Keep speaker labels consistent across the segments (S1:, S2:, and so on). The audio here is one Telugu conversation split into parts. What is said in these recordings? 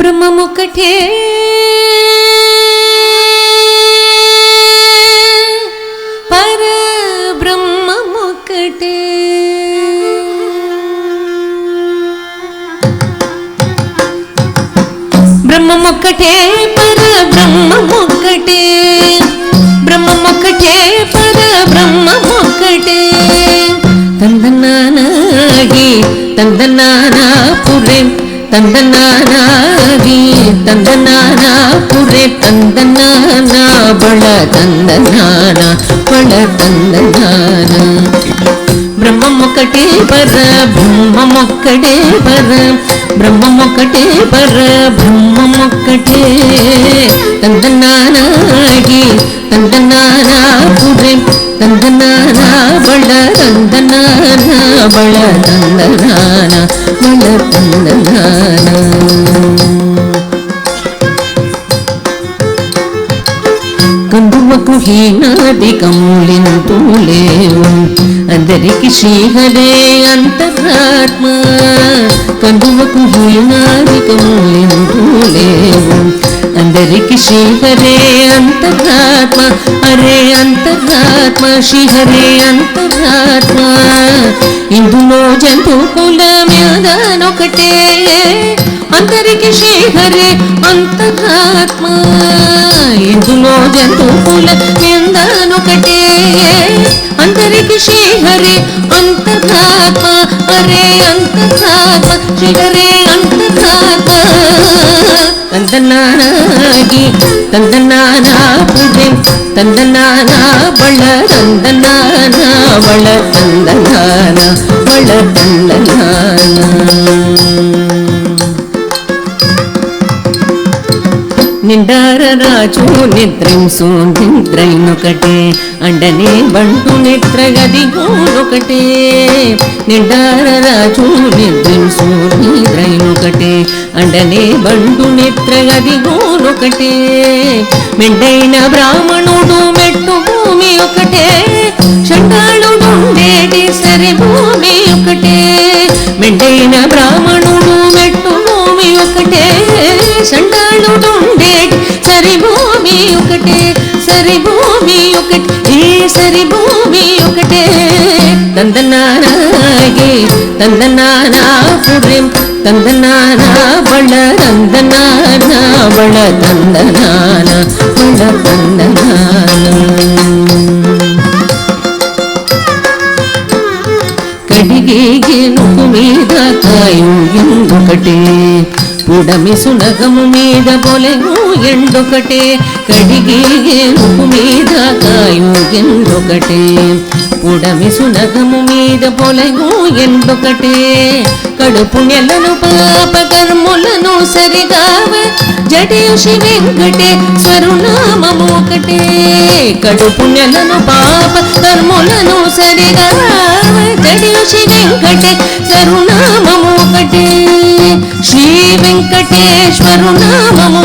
S1: బ్రహ్మమొక్కటే పరబ్రహ్మమొక్కటే బ్రహ్మమొక్కటే పరబ్రహ్మమొక్కటే బ్రహ్మమొక్కటే పరబ్రహ్మమొక్కటే తందనానాగి తందనానాపురే తందనానాగి తందనానాపురే తందనానా బళ తందనాన బళ తందనాన బ్రహ్మమొక్కటే పరబ్రహ్మమొక్కటే బ్రహ్మమొక్కటే పరబ్రహ్మమొక్కటే తందనానాగి తందనానాపురే తందనానా బళ తందనానా బళ తందనానా బళ తందనానా కందువకు హీనాదికములెంతూ లేవు అందరికి శ్రీహరే అంతరాత్మ కందువకు హీనాదికములెంతూ లేవు అందరికి శ్రీహరే అంతరాత్మ హరే అంతరాత్మ శ్రీహరే అంతరాత్మ ఇందులో జంతువుల మ్యాదనొకటే అందరికి శ్రీహరే అంతరాత్మ ఇందులో జంతువుల మ్యాదనొకటే అందరికి శ్రీహరే అంతరాత్మ హరే అంతరాత్మ శ్రీహరే అంతరాత్మ తందనానాగి తందనానాపురే తందనానా బళ తందనానా బళ తందనాన బళ తందనాన నిండార రాజు నిద్రింసు నిద్రైనొకటే అండనే బంటు నిద్రగదిగోనొకటే నిండార రాజు నిద్రింసు నిద్రైనొకటే అండనే బంటు నిద్రగదిగోనొకటే మెండైన బ్రాహ్మణుడు మెట్టు భూమి ఒకటే షండాళుడుండేటి సరి భూమి ఒకటే మెండైన బ్రాహ్మణుడు మెట్టు భూమి ఒకటే షండాళుడుండేటి సరి భూమి ఒకటే సరి భూమి ఒకటే ఈ సరి భూమి ఒకటే తందనానాగి తందనానాపురే తందనానా బళ తందనానా బళ తందనాన బళ తందనాన కడిగి గెనుకు మీద కాయు ఎందుకటే పుడమి సునగము మీద పొలెను ఎండొకటే కడిగి గెనుకు మీద కాయు ఎండొకటే పుడమి సునగము మీద పొలెను ఎండొకటే కడుపు నెలను పాప కర్ములను సరిగావ జటేషి వెంకటేశ్వరునామము ఒకటే కడుపు నెలను పాప కర్ములను సరిగావ జటేషి వెంకటేశ్వరునామము ఒకటే శ్రీ వెంకటేశ్వరునామము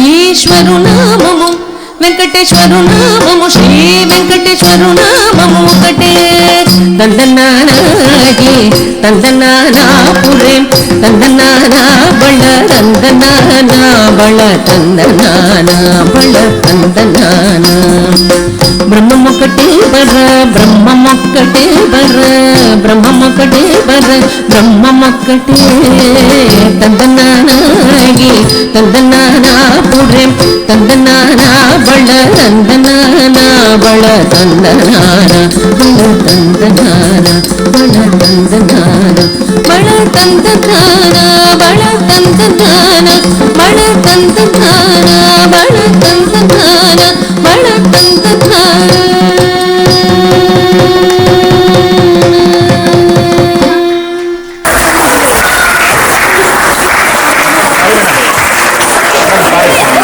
S1: ఈశ్వరునామము వెంకటేశ్వరునామము శ్రీ వెంకటేశ్వరునామము ఒకటే తందనానాగి తందనానాపురే తందనానా బళ తందనానా బళ తందనానా బళ తందనానా బ్రహ్మమొక్కటే బ్రహ్మమొక్కటే బ్రహ్మమొక్కటే బ్రహ్మమొక్కటే తందనానాగి తందనానాపురే తందనానా బళ తందనానా బళ తందనాన బళ తందనాన బళ తందనాన బళ తందనాన బళ తందనాన బళ తందనాన బళ తందనాన